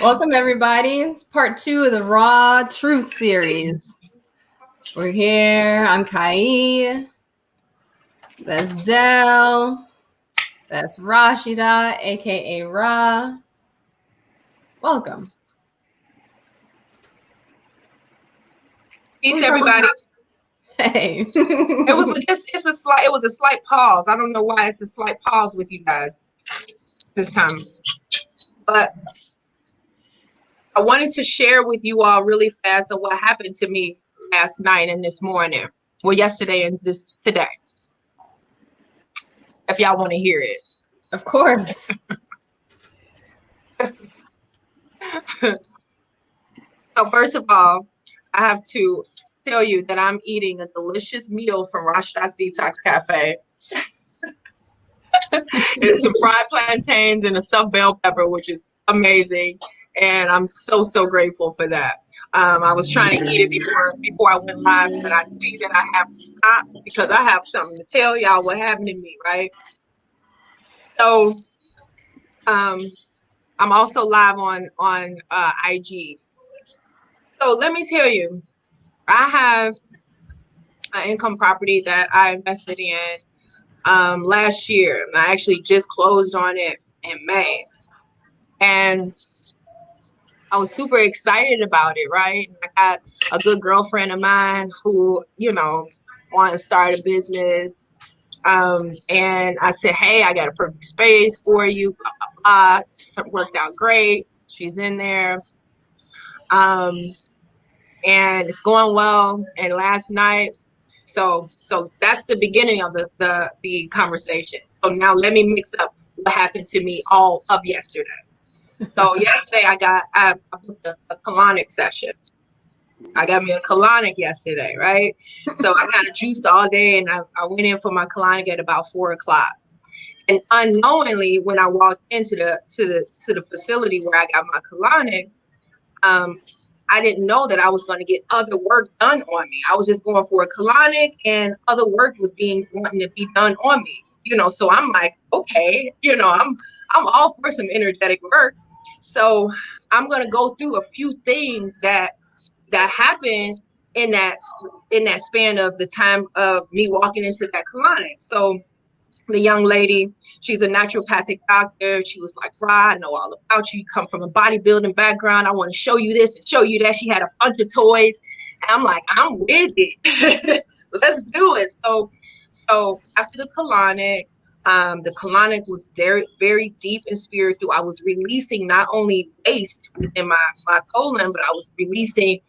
Welcome, everybody. It's part 2 of the Raw Truth series. We're here. I'm Kai. That's Dell. That's Rashidat, aka Ra. Welcome. Peace, everybody. Hey. It was a slight pause. I don't know why it's a slight pause with you guys this time, but I wanted to share with you all really fast of what happened to me last night and this morning. Well, yesterday and today. If y'all want to hear it. Of course. So first of all, I have to tell you that I'm eating a delicious meal from Rashidat's Detox Cafe. It's some fried plantains and a stuffed bell pepper, which is amazing. And I'm so grateful for that. I was trying to eat it before I went live, but I see that I have to stop because I have something to tell y'all what happened to me, right? So I'm also live on IG. So let me tell you, I have an income property that I invested in last year. I actually just closed on it in May. And I was super excited about it, right? I got a good girlfriend of mine who, wanted to start a business. And I said, hey, I got a perfect space for you, blah, blah, blah. It worked out great. She's in there. And it's going well. And last night, so that's the beginning of the conversation. So now let me mix up what happened to me all of yesterday. So yesterday I booked a colonic session. I got me a colonic yesterday, right? So I kind of juiced all day, and I went in for my colonic at about 4:00. And unknowingly, when I walked into the facility where I got my colonic, I didn't know that I was going to get other work done on me. I was just going for a colonic, and other work was wanting to be done on me. So I'm like, okay, I'm all for some energetic work. So I'm going to go through a few things that happened in that span of the time of me walking into that colonic. So the young lady, she's a naturopathic doctor. She was like, Rod, I know all about you. You come from a bodybuilding background. I want to show you this and show you that. She had a bunch of toys. And I'm like, I'm with it. Let's do it. So after the colonic was very, very deep and spiritual. I was releasing not only waste within my colon, but I was releasing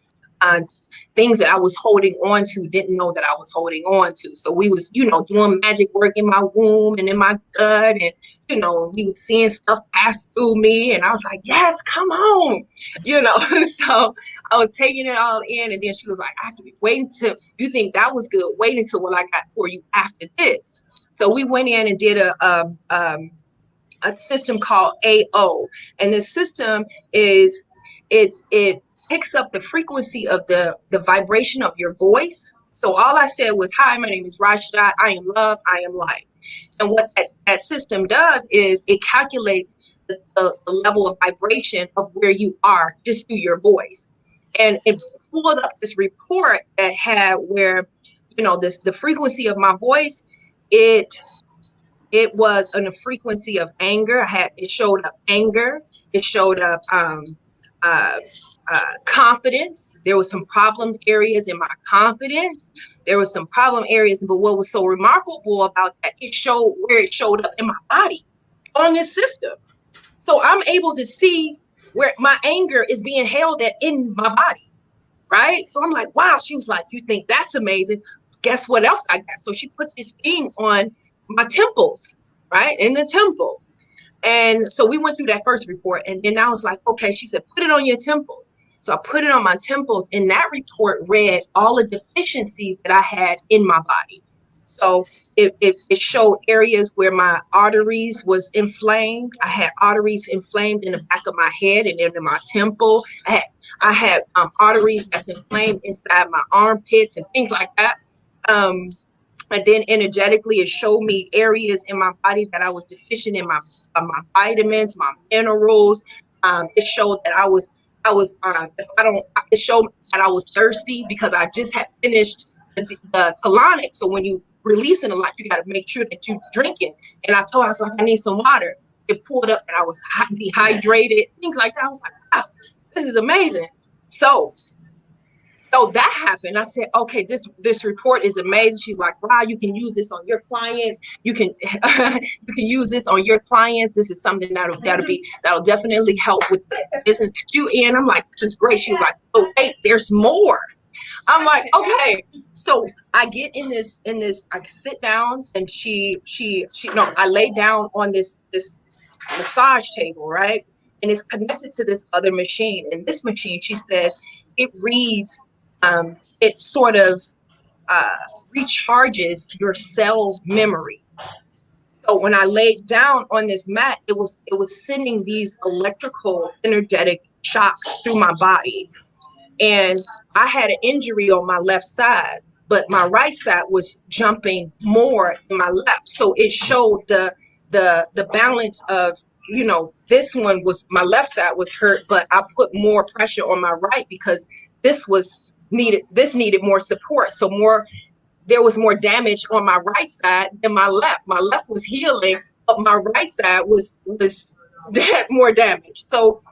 things that I was holding on to, didn't know that I was holding on to. So we was, doing magic work in my womb and in my gut, and, we was seeing stuff pass through me, and I was like, yes, come on, So I was taking it all in, and then she was like, I can be waiting till you think that was good. Wait until what I got for you after this. So we went in and did a system called AO, and this system is it picks up the frequency of the vibration of your voice. So all I said was, hi, my name is Rashidat. I am love. I am light. And what that system does is it calculates the level of vibration of where you are just through your voice. And it pulled up this report that had where, the frequency of my voice, it was on a frequency of anger. It showed up anger. It showed up confidence. There was some problem areas in my confidence. There was some problem areas, but what was so remarkable about that, it showed where it showed up in my body on this system. So I'm able to see where my anger is being held at in my body, right? So I'm like, wow. She was like, you think that's amazing? Guess what else I got? So she put this thing on my temples, right? In the temple. And so we went through that first report, and then I was like, okay, she said, put it on your temples. So I put it on my temples, and that report read all the deficiencies that I had in my body. So it showed areas where my arteries was inflamed. I had arteries inflamed in the back of my head and in my temple. I had arteries that's inflamed inside my armpits and things like that. And then energetically, it showed me areas in my body that I was deficient in my vitamins, my minerals. It showed that if I don't, it showed that I was thirsty because I just had finished the colonic. So when you releasing a lot, you got to make sure that you're drinking. And I told her, I was like, I need some water. It pulled up and I was dehydrated, things like that. I was like, wow, this is amazing. So that happened. I said, okay, this report is amazing. She's like, wow, you can use this on your clients. You can you can use this on your clients. This is something that'll definitely help with the business that you in. I'm like, this is great. She's like, oh wait, there's more. I'm like, okay. So I get in this, I sit down and I lay down on this massage table, right? And it's connected to this other machine. And this machine, she said, it reads, it sort of recharges your cell memory. So when I laid down on this mat, it was sending these electrical energetic shocks through my body. And I had an injury on my left side, but my right side was jumping more than my left. So it showed the balance of, this one was, my left side was hurt, but I put more pressure on my right because this needed more support. So there was more damage on my right side than my left. My left was healing, but my right side was more damage. So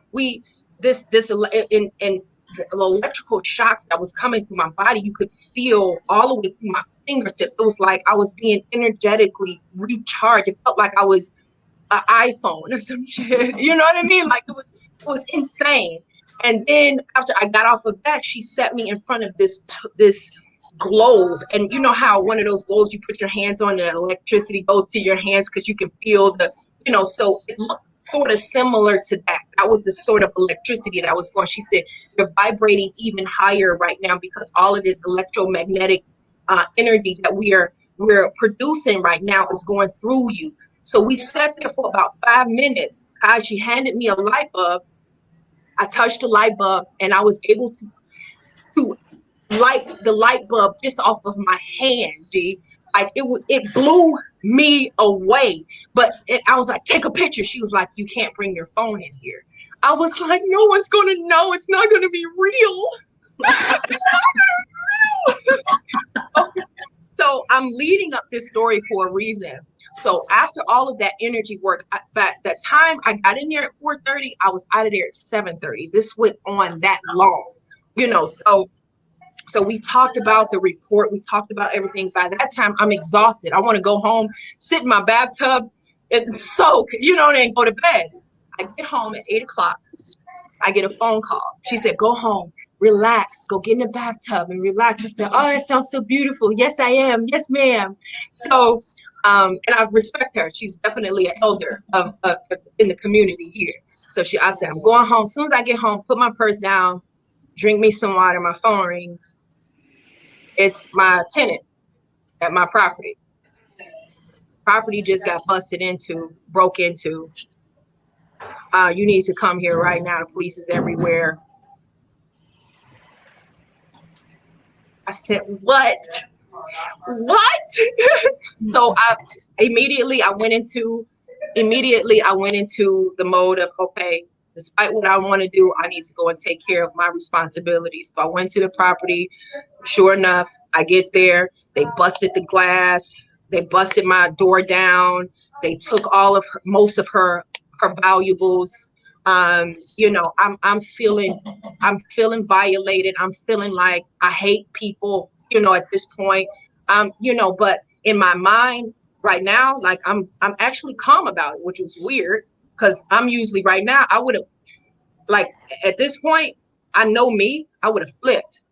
this in the electrical shocks that was coming through my body, you could feel all the way through my fingertips. It was like I was being energetically recharged. It felt like I was an iPhone or some shit. You know what I mean? Like it was insane. And then after I got off of that, she set me in front of this globe. And you know how one of those globes you put your hands on and electricity goes to your hands because you can feel so it looked sort of similar to that. That was the sort of electricity that was going. She said, you're vibrating even higher right now because all of this electromagnetic energy that we're producing right now is going through you. So we sat there for about 5 minutes. She handed me a light bulb. I touched the light bulb and I was able to light the light bulb just off of my hand, G. Like it blew me away. But I was like, take a picture. She was like, you can't bring your phone in here. I was like, no one's gonna know. It's not gonna be real. It's not gonna be real. So I'm leading up this story for a reason. So after all of that energy work, that time I got in there at 4:30, I was out of there at 7:30. This went on that long, So we talked about the report. We talked about everything. By that time, I'm exhausted. I want to go home, sit in my bathtub, and soak, and go to bed. I get home at 8 o'clock. I get a phone call. She said, go home, relax, go get in the bathtub and relax. I said, oh, that sounds so beautiful. Yes, I am. Yes, ma'am. So, and I respect her. She's definitely an elder in the community here. So I said, I'm going home. As soon as I get home, put my purse down, drink me some water. My phone rings. It's my tenant at my property. Property just got broke into. You need to come here right now. The police is everywhere. I said, what? So I immediately went into the mode of, okay, despite what I want to do, I need to go and take care of my responsibilities. So I went to the property. Sure enough, I get there. They busted the glass. They busted my door down. They took most of her valuables. I'm feeling violated. I'm feeling like I hate people, at this point. But in my mind right now, like I'm actually calm about it, which was weird because I'm usually right now, I would have, like, at this point, I know me, I would have flipped.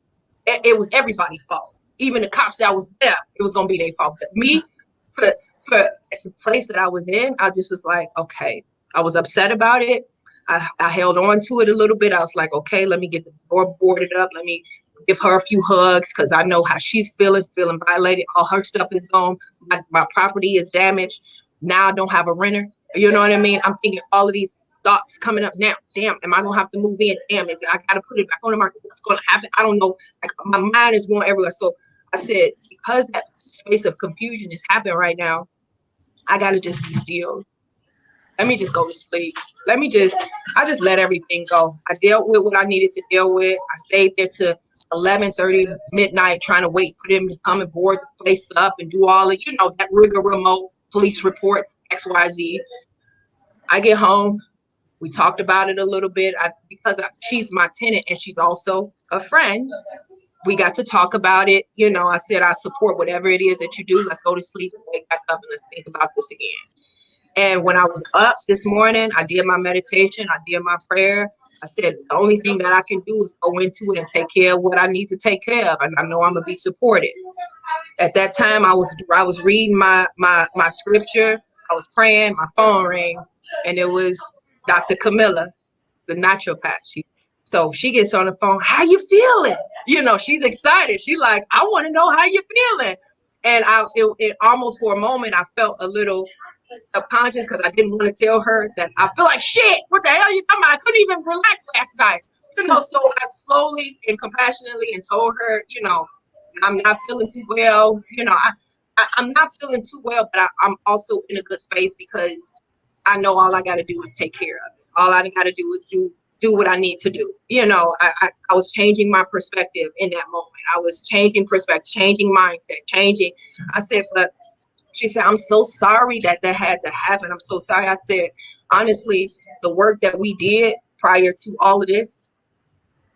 It was everybody's fault. Even the cops that was there, it was going to be their fault. But me, for the place that I was in, I just was like, okay, I was upset about it. I held on to it a little bit. I was like, okay, let me get the door boarded up. Let me give her a few hugs because I know how she's feeling violated. All her stuff is gone. My property is damaged. Now I don't have a renter. You know what I mean? I'm thinking all of these thoughts coming up now. Damn, am I gonna have to move in? Damn, I gotta put it back on the market? What's gonna happen? I don't know. Like, my mind is going everywhere. So I said, because that space of confusion is happening right now, I gotta just be still. let me just go to sleep. I just let everything go. I dealt with what I needed to deal with. I stayed there to 11:30 midnight trying to wait for them to come and board the place up and do all of, that rigmarole, police reports, XYZ. I get home. We talked about it a little bit because she's my tenant and she's also a friend. We got to talk about it. I said, I support whatever it is that you do. Let's go to sleep and wake back up and let's think about this again. And when I was up this morning, I did my meditation. I did my prayer. I said, the only thing that I can do is go into it and take care of what I need to take care of. And I know I'm going to be supported. At that time, I was reading my scripture. I was praying. My phone rang. And it was Dr. Camilla, the naturopath. So she gets on the phone. How you feeling? She's excited. She like, I want to know how you feeling. And it almost for a moment, I felt a little subconscious because I didn't want to tell her that I feel like shit. What the hell are you talking about? I couldn't even relax last night. So I slowly and compassionately and told her, I'm not feeling too well. I'm not feeling too well, but I'm also in a good space because I know all I got to do is take care of it. All I got to do is do what I need to do. I was changing my perspective in that moment. I was changing perspective, changing mindset, changing. I said, but she said, I'm so sorry that had to happen. I'm so sorry. I said, honestly, the work that we did prior to all of this,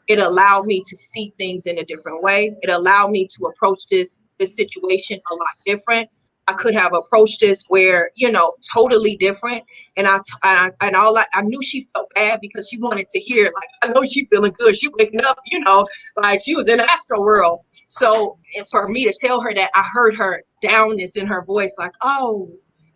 it allowed me to see things in a different way. It allowed me to approach this situation a lot different. I could have approached this where, totally different. And I knew she felt bad because she wanted to hear, like, I know she's feeling good. She waking up, like she was in the astro world. So for me to tell her that, I heard her downness in her voice, like, oh,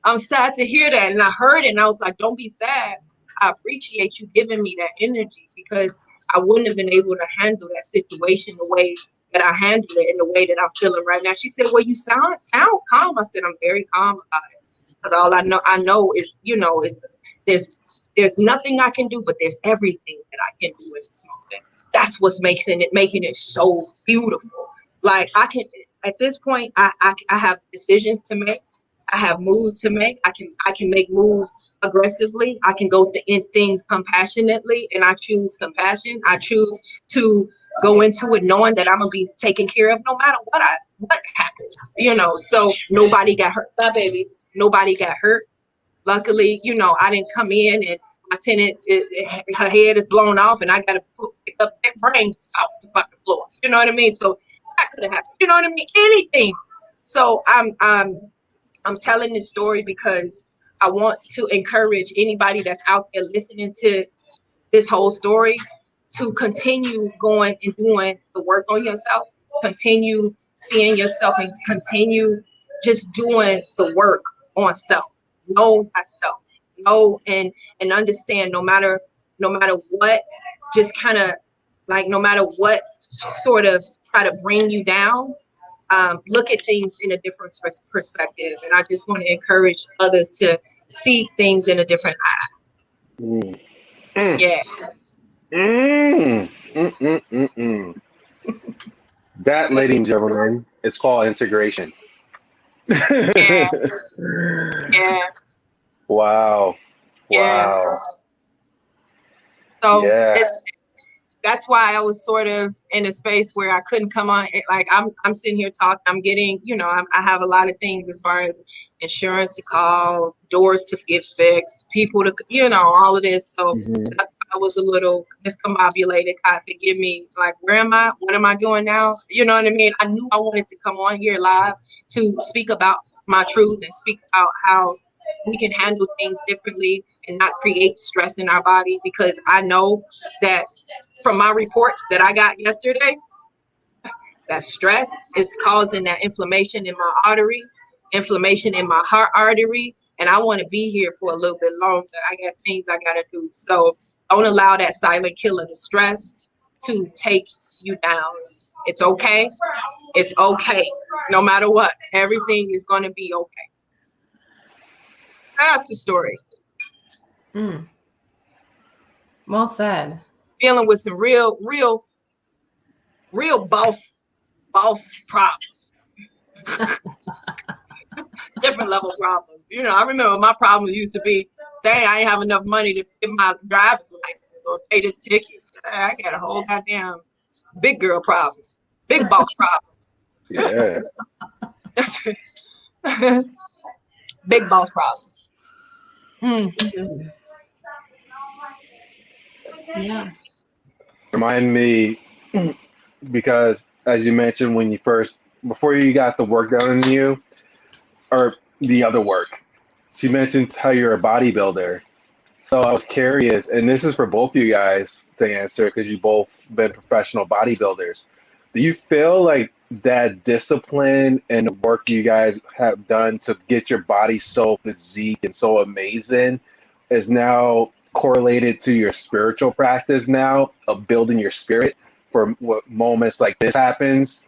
I'm sad to hear that. And I heard it and I was like, don't be sad. I appreciate you giving me that energy because I wouldn't have been able to handle that situation the way that I handle it in the way that I'm feeling right now. She said, well, you sound calm. I said, I'm very calm about it because all I know is, is there's nothing I can do, but there's everything that I can do in this moment. That's what's making it so beautiful. Like at this point, I have decisions to make. I have moves to make. I can make moves aggressively. I can go in things compassionately, and I choose compassion. I choose to go into it knowing that I'm gonna be taken care of no matter what happens. So nobody got hurt. My baby, nobody got hurt. Luckily, I didn't come in and my tenant, her head is blown off, and I got to pick up that brains off the fucking floor. You know what I mean? So that could have happened. You know what I mean? Anything. So I'm telling this story because I want to encourage anybody that's out there listening to this whole story to continue going and doing the work on yourself, continue seeing yourself, and continue just doing the work on self. Know thyself. Know and understand no matter what, just kind of like no matter what sort of try to bring you down, look at things in a different perspective. And I just want to encourage others to see things in a different eye. Mm. Mm. Yeah. That, ladies and gentlemen, is called integration. Yeah. Yeah. Wow. Yeah. Wow. So yeah. That's why I was sort of in a space where I couldn't come on. Like I'm sitting here talking. I'm getting, I have a lot of things as far as insurance to call, doors to get fixed, people to, all of this. So that's why I was a little discombobulated. God forgive me. Like, where am I? What am I doing now? You know what I mean? I knew I wanted to come on here live to speak about my truth and speak about how we can handle things differently and not create stress in our body, because I know that from my reports that I got yesterday, that stress is causing that inflammation in my arteries, inflammation in my heart artery, and I want to be here for a little bit longer. I got things I got to do. So don't allow that silent killer, the stress, to take you down. It's okay. It's okay. No matter what, everything is going to be okay. That's the story. Well said. Dealing with some real boss problems. Different level problems. I remember my problem used to be Dang, I ain't have enough money to get my driver's license or pay this ticket. I got a whole goddamn big girl problems, big boss Yeah. problems. Big boss problem. Yeah. Remind me, because as you mentioned, before you got the work done in you, or the other work, she mentioned how you're a bodybuilder. So I was curious, and this is for both of you guys to answer because you both been professional bodybuilders. Do you feel like that discipline and the work you guys have done to get your body so physique and so amazing is now correlated to your spiritual practice now of building your spirit for what moments like this happens?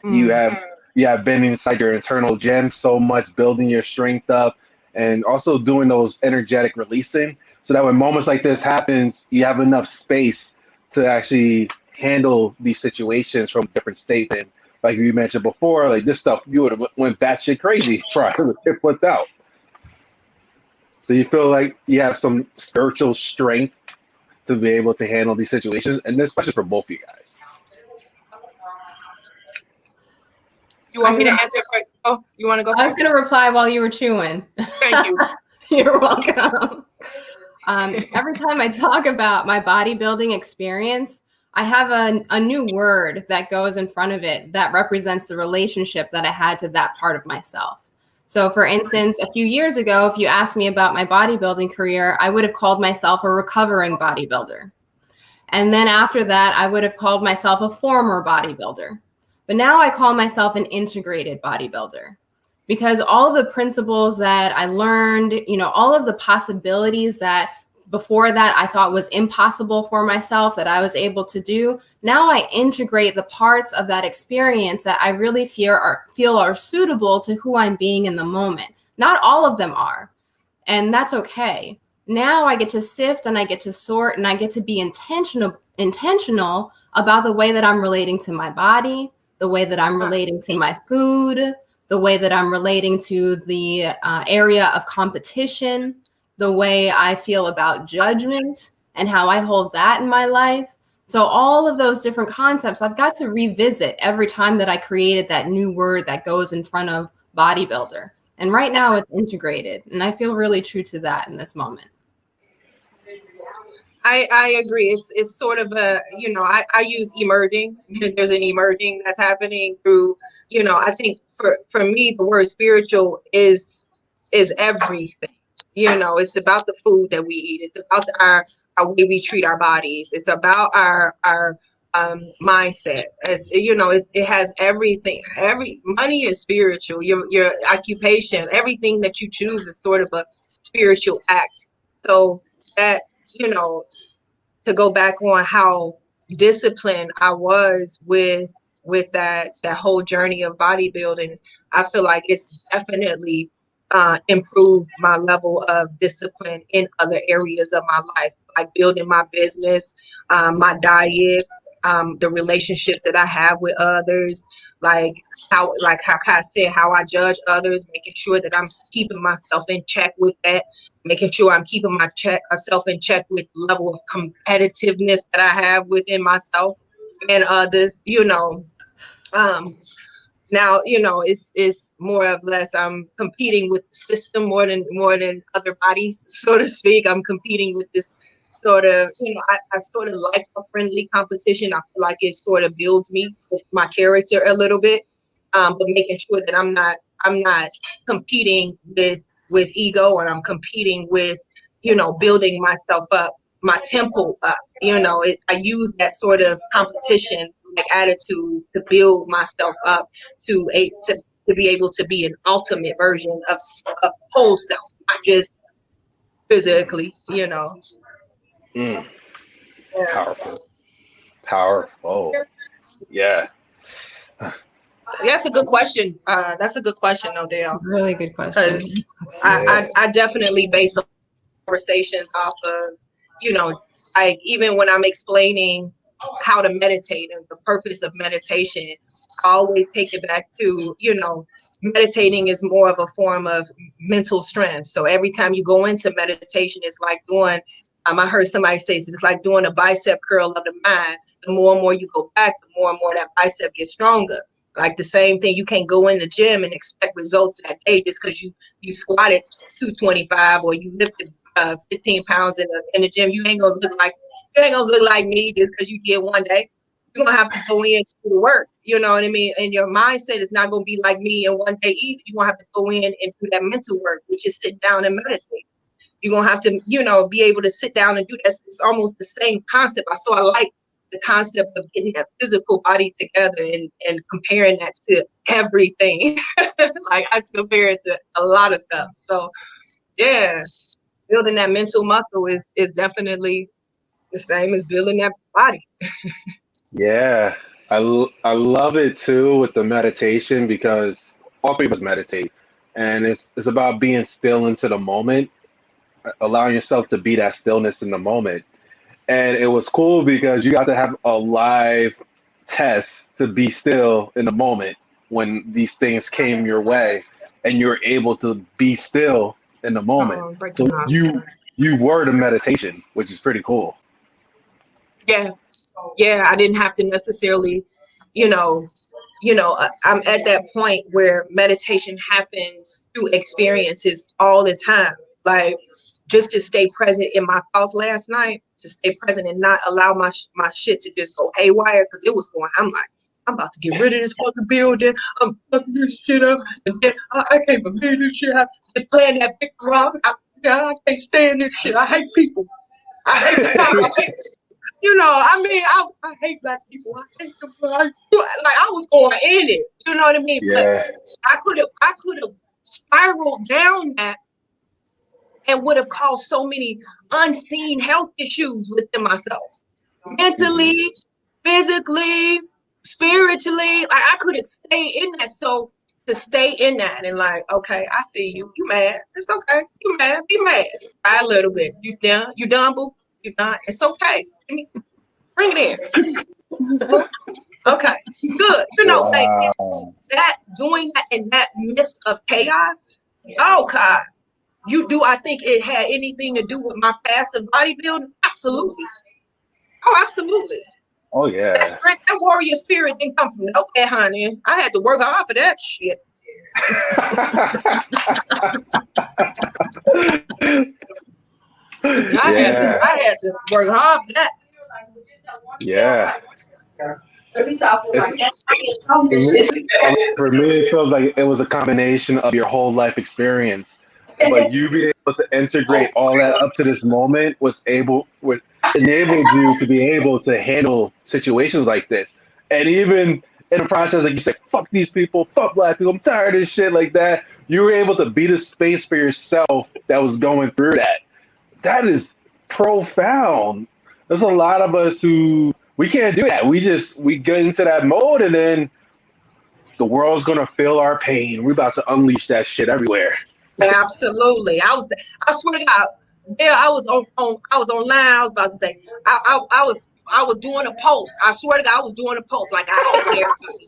You Mm. have you have been inside your internal gym so much, building your strength up, and also doing those energetic releasing, so that when moments like this happens, you have enough space to actually handle these situations from different states. And like you mentioned before, like this stuff, you would have went batshit crazy prior to it flipped out. So you feel like you have some spiritual strength to be able to handle these situations. And this question for both of you guys. You want me to answer it? Oh, you want to go I was first? going to reply while you were chewing. Thank you. You're welcome. Every time I talk about my bodybuilding experience, I have a new word that goes in front of it that represents the relationship that I had to that part of myself. So for instance, a few years ago, if you asked me about my bodybuilding career, I would have called myself a recovering bodybuilder. And then after that, I would have called myself a former bodybuilder. But now I call myself an integrated bodybuilder, because all of the principles that I learned, all of the possibilities that before that I thought was impossible for myself that I was able to do, now I integrate the parts of that experience that I really feel are suitable to who I'm being in the moment. Not all of them are, and that's okay. Now I get to sift and I get to sort and I get to be intentional about the way that I'm relating to my body, the way that I'm relating to my food, the way that I'm relating to the area of competition, the way I feel about judgment and how I hold that in my life. So all of those different concepts, I've got to revisit every time that I created that new word that goes in front of bodybuilder. And right now it's integrated. And I feel really true to that in this moment. I agree. It's sort of a, I use emerging. There's an emerging that's happening through, I think for me, the word spiritual is everything. It's about the food that we eat. It's about our way we treat our bodies. It's about our mindset. It has everything. Money is spiritual. Your occupation, everything that you choose is sort of a spiritual act. So that, to go back on how disciplined I was with that whole journey of bodybuilding, I feel like it's definitely improved my level of discipline in other areas of my life, like building my business, my diet, the relationships that I have with others, like how Kai said, how I judge others, making sure that I'm keeping myself in check with that, making sure I'm keeping myself in check with the level of competitiveness that I have within myself and others. Now it's more or less I'm competing with the system more than other bodies, so to speak. I'm competing with this sort of, I sort of like a friendly competition. I feel like it sort of builds me, with my character a little bit, but making sure that I'm not competing with ego, and I'm competing with building myself up, my temple up. I use that sort of competition like attitude to build myself up to be able to be an ultimate version of whole self, not just physically. Mm, Yeah. powerful. Powerful. Yeah. That's a good question. That's a good question, Odell, Really good question. because Yeah. I definitely base conversations off of, like even when I'm explaining how to meditate and the purpose of meditation, I always take it back to, meditating is more of a form of mental strength. So every time you go into meditation, it's like doing, I heard somebody say it's like doing a bicep curl of the mind. The more and more you go back, the more and more that bicep gets stronger. Like the same thing, you can't go in the gym and expect results that day just because you squatted 225 or you lifted 15 pounds in the gym. You ain't gonna look like me just because you did one day. You're gonna have to go in and do the work. You know what I mean? And your mindset is not gonna be like me in one day either. You're gonna have to go in and do that mental work, which is sit down and meditate. You're gonna have to, be able to sit down and do that. It's almost the same concept. So I like the concept of getting that physical body together and comparing that to everything. Like I compare it to a lot of stuff. So yeah, building that mental muscle is definitely the same as building that body. Yeah, I love it too with the meditation because all three of us meditate, and it's about being still into the moment, allowing yourself to be that stillness in the moment. And it was cool because you got to have a live test to be still in the moment when these things came your way, and you're able to be still in the moment. So Breaking up. you were the meditation, which is pretty cool. Yeah, I didn't have to necessarily, you know, I'm at that point where meditation happens through experiences all the time. Like just to stay present in my thoughts last night, to stay present and not allow my shit to just go haywire because it was going. I'm like, I'm about to get rid of this fucking building. I'm fucking this shit up, and then I can't believe this shit. I've been playing that big rock. I can't stand this shit. I hate people. I hate the cops. I hate. I hate black people. I hate them. Like I was going in it. You know what I mean? Yeah. But I could have spiraled down that and would have caused so many unseen health issues within myself. Mentally, physically, spiritually. Like I could have stayed in that. So to stay in that and like, okay, I see you. You mad. It's okay. You mad. Be mad. Cry a little bit. You done? You done, boo? You done? It's okay. Bring it in. Okay, good. Like it's Wow. that doing that in that midst of chaos. Oh God, I think it had anything to do with my past of bodybuilding? Absolutely. Oh, absolutely. Oh That yeah. strength, that warrior spirit didn't come from nowhere, honey. I had to work hard for that shit. Yeah. I had to work hard for that. Yeah. At least I feel like that. For me, for me, it feels like it was a combination of your whole life experience, but you being able to integrate all that up to this moment would enabled you to be able to handle situations like this, and even in the process, like you said, fuck these people, fuck black people, I'm tired of this shit like that. You were able to beat a space for yourself that was going through that. That is profound. There's a lot of us who we can't do that. We get into that mode and then the world's gonna feel our pain. We're about to unleash that shit everywhere. Absolutely. I swear to God, yeah, I was online. I was about to say, I was doing a post. I swear to God, I was doing a post. Like I hate everybody.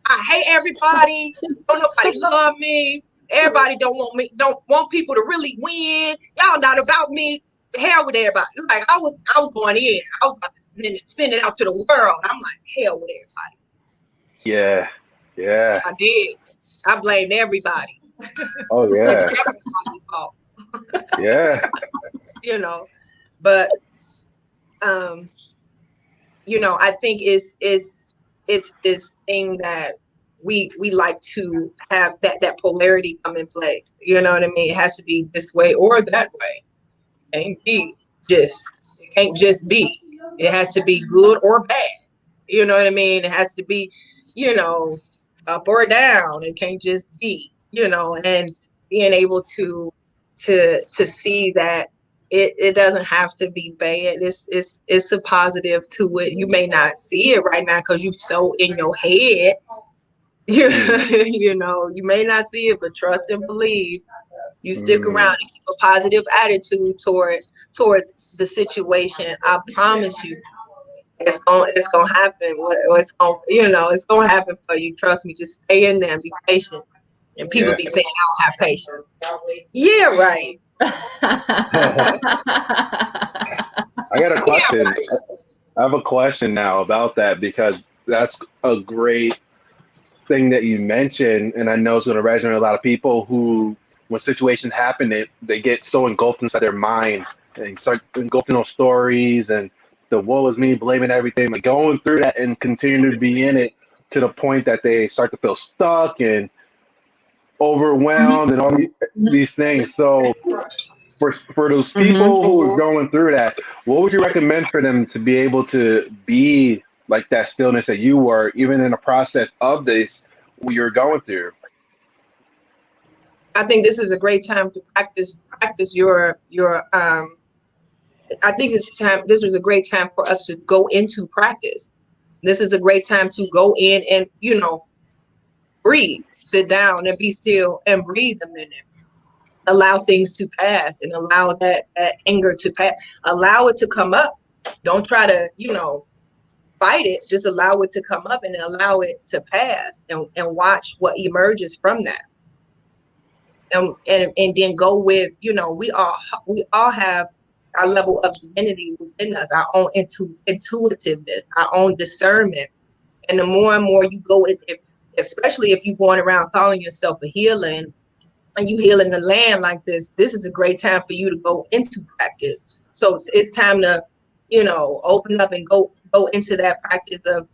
I hate everybody. Don't nobody love me. Everybody don't want people to really win. Y'all not about me. The hell with everybody. Like I was going in. I was about to send it out to the world. I'm like, hell with everybody. Yeah. Yeah. I did. I blamed everybody. Oh It's yeah. everybody's fault. Yeah. But I think it's this thing that we like to have that polarity come in play. You know what I mean? It has to be this way or that way. It can't just be. It has to be good or bad. You know what I mean? It has to be, up or down. It can't just be, and being able to see that it doesn't have to be bad. It's a positive to it. You may not see it right now because you're so in your head. You may not see it, but trust and believe. You stick around and keep a positive attitude towards the situation. I promise you, it's gonna happen. It's gonna happen for you. Trust me. Just stay in there and be patient. And people Yeah. be saying, I don't have patience. Yeah, right. I got a question. Yeah, right. I have a question now about that because that's a great thing that you mentioned, and I know it's going to resonate with a lot of people who, when situations happen, they get so engulfed inside their mind and start engulfing those stories and the woe is me, blaming everything, like going through that and continue to be in it to the point that they start to feel stuck and overwhelmed and all these things. So for those people who are going through that, what would you recommend for them to be able to be like that stillness that you were, even in the process of this, what you're going through? I think this is a great time to practice your I think this is a great time for us to go into practice. This is a great time to go in and, breathe, sit down and be still and breathe a minute. Allow things to pass and allow that anger to pass. Allow it to come up. Don't try to, fight it. Just allow it to come up and allow it to pass and watch what emerges from that. And then go with, we all have our level of divinity within us, our own intuitiveness, our own discernment. And the more and more you go in, especially if you're going around calling yourself a healer and you healing the land like this is a great time for you to go into practice. So it's time to, open up and go into that practice of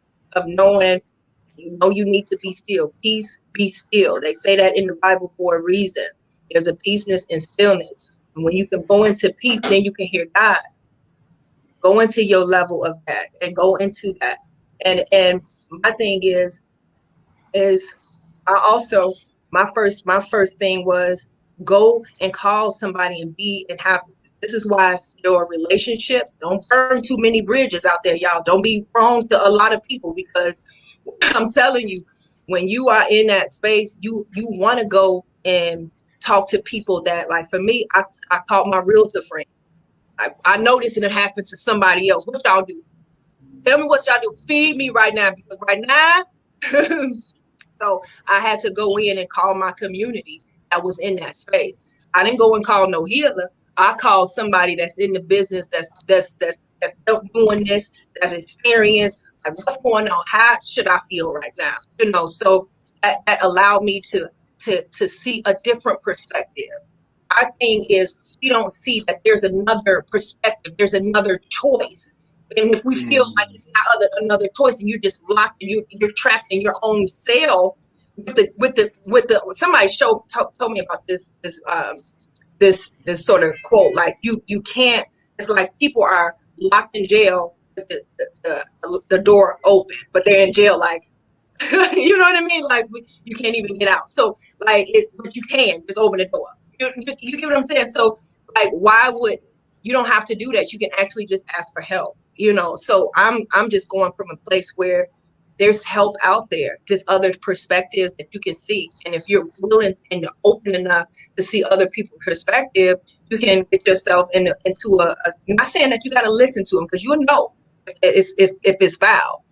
knowing, you need to be still. Peace, be still. They say that in the Bible for a reason. There's a peaceness and stillness. And when you can go into peace, then you can hear God. Go into your level of that and go into that. And my thing is I also, my first thing was go and call somebody and have, this is why your relationships, don't burn too many bridges out there, y'all. Don't be prone to a lot of people, because I'm telling you, when you are in that space, you want to go and talk to people that, like, for me, I called my realtor friend. I noticed it happened to somebody else. What y'all do? Tell me what y'all do. Feed me right now, because right now, so I had to go in and call my community that was in that space. I didn't go and call no healer. I called somebody that's in the business, that's doing this, that's experienced. Like, what's going on? How should I feel right now? So that allowed me to see a different perspective. Our thing is, we don't see that there's another perspective, there's another choice. And if we feel like it's not another choice, and you're just locked and you're trapped in your own cell with the somebody told me about this sort of quote, like you can't, it's like people are locked in jail with the door open, but they're in jail, like, you know what I mean? Like, you can't even get out. So, like, but you can just open the door. You get what I'm saying? So, like, why would you don't have to do that? You can actually just ask for help. So I'm just going from a place where there's help out there, just other perspectives that you can see. And if you're willing and you're open enough to see other people's perspective, you can get yourself into I'm not saying that you got to listen to them, because you'll know if it's foul.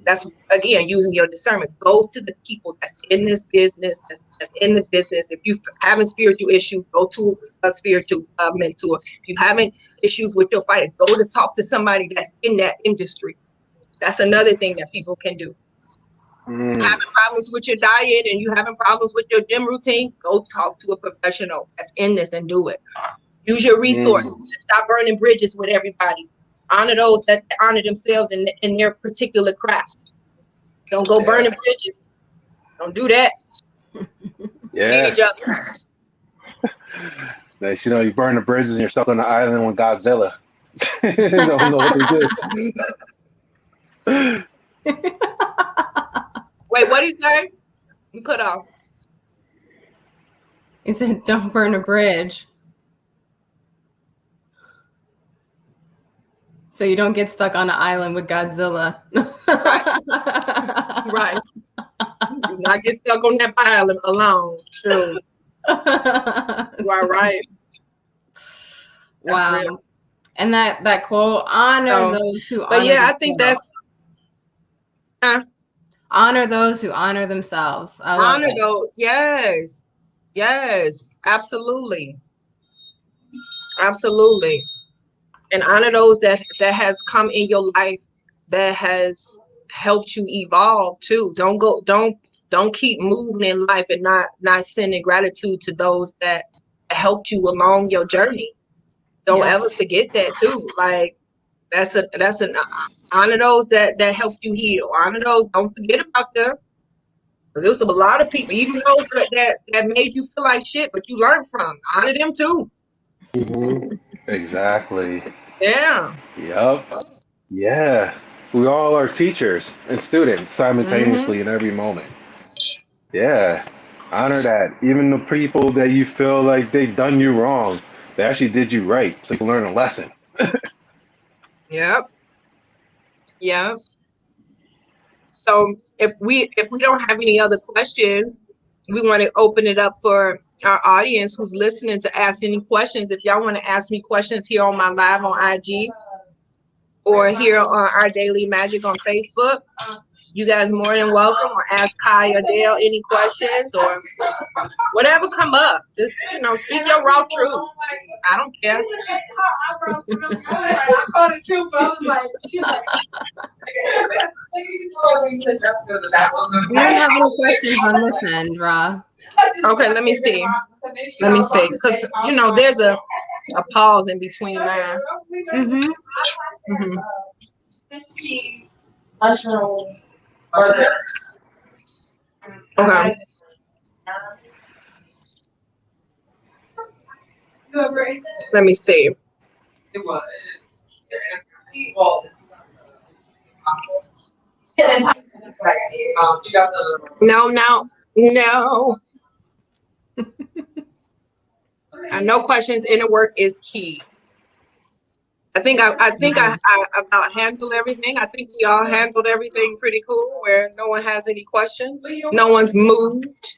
That's, again, using your discernment. Go to the people that's in this business, that's in the business. If you're having spiritual issues, go to a spiritual mentor. If you're having issues with your fighting, go to talk to somebody that's in that industry. That's another thing that people can do. Having problems with your diet and you having problems with your gym routine, go talk to a professional that's in this and do it. Use your resources. Stop burning bridges with everybody. Honor those that honor themselves in their particular craft. Don't go burning bridges. Don't do that. Yeah. Each other. That, you burn the bridges and you're stuck on the island with Godzilla. Don't know what to do. Wait, what did he say? You cut off. He said, "Don't burn a bridge." So you don't get stuck on an island with Godzilla. Right. Do not get stuck on that island alone. True. You are right. Wow. Real. And that quote, honor those who honor But yeah, themselves. I think that's Honor those who honor themselves. I love Honor it. those. Yes. Yes. Absolutely. Absolutely. And honor those that has come in your life that has helped you evolve too. Don't keep moving in life and not sending gratitude to those that helped you along your journey. Don't Yeah. ever forget that too. Like that's an honor those that helped you heal. Honor those. Don't forget about them. Because there was a lot of people, even those that made you feel like shit, but you learned from. Honor them too. Exactly. Yeah. Yep. Yeah. We all are teachers and students Mm-hmm. simultaneously in every moment. Yeah. Honor that. Even the people that you feel like they done you wrong, they actually did you right. So you can learn a lesson. Yep. Yep. So if we don't have any other questions, we want to open it up for our audience who's listening to ask any questions. If y'all want to ask me questions here on my live on IG or here on our Daily Magic on Facebook, you guys more than welcome, or ask Kai or Dell any questions or whatever come up. Just speak your raw truth. I don't care. I caught it too, but I was like, she's like. We don't have any questions on this end, Ra. Okay, let me see. Let me see, because there's a pause in between mine. Mm-hmm. Mm-hmm. Mushroom. Okay. Let me see. No, no, no. No questions. Inner work is key. I think I about handled everything. I think we all handled everything pretty cool, where no one has any questions. No one's moved.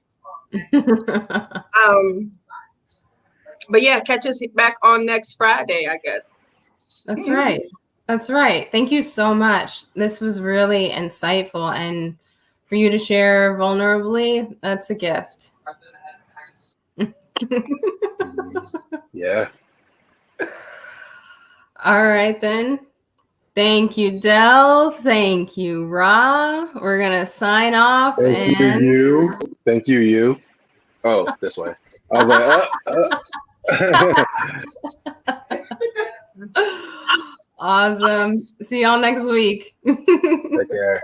But yeah, catch us back on next Friday, I guess. That's right. That's right. Thank you so much. This was really insightful, and for you to share vulnerably, that's a gift. Yeah. All right, then. Thank you, Dell. Thank you, Ra. We're going to sign off. Thank you. Thank you, you. Oh, this way. I was like, Awesome. See y'all next week. Take care.